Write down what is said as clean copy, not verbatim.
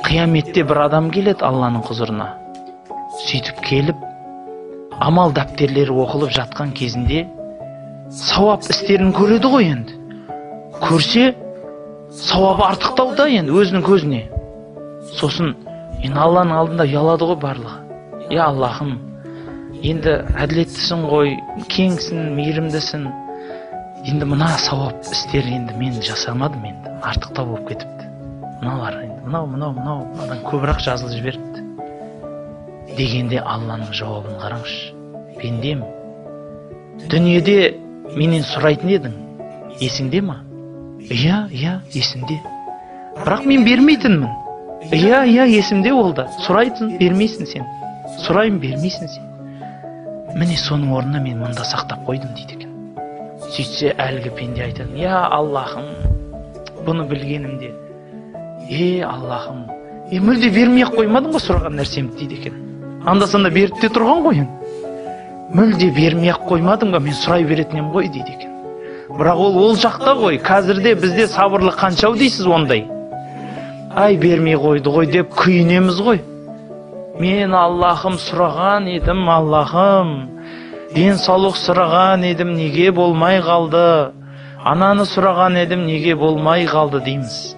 Қияметте бір адам келеді Алланың құзырына. Сөйтіп келіп, амал дәптерлері оқылып жатқан кезінде сауап істерін көреді ғой енді. Көрсе, сауабы артықтау да енді өзінің көзіне. Сосын, енді Алланың алдында ұялады ғой барлығы. Я Аллахым, енді әділеттісің ғой, кеңсің, мейірімдісің. Енді мына сауап істер енді мен жасамадым енді, артықтау болып кетіпті. Мыналар енді, мынадан көбірек жазылып жіберіпті. Дегенде Алланың жауабын қараңызшы. Пендем, дүниеде менен сұрайтын едің, есіңде ма? Иә, есімде. Бірақ мен бермейтінмін. Иә, есімде ол да. Сұрайтын, бермейсің сен. Сұрайын, бермейсің сен. Міне соның орнына мен мұнда сақтап қойдым дейді екен. Сөйтсе әлгі пенде айтады: "Я Аллахым, бұны білгенімде. Аллахым, мүлде бермей-ақ қоймадың ғой сұраған нәрсемді" дейді екен. Анда-санда беріп те тұрған ғой енді. Мүлде бермей-ақ қоймадың ба, мен сұрай беретінем ғой дейді екен. Бірақ ол жақта ғой, қазірде бізде сабырлық қаншау дейсіз ондай. Ай, бермей қойды ғой деп күйінеміз ғой. Мен Аллахым сұраған едім, Аллахым. Денсаулық сұраған едім, неге болмай қалды? Ананы сұраған едім, неге болмай қалды дейміз.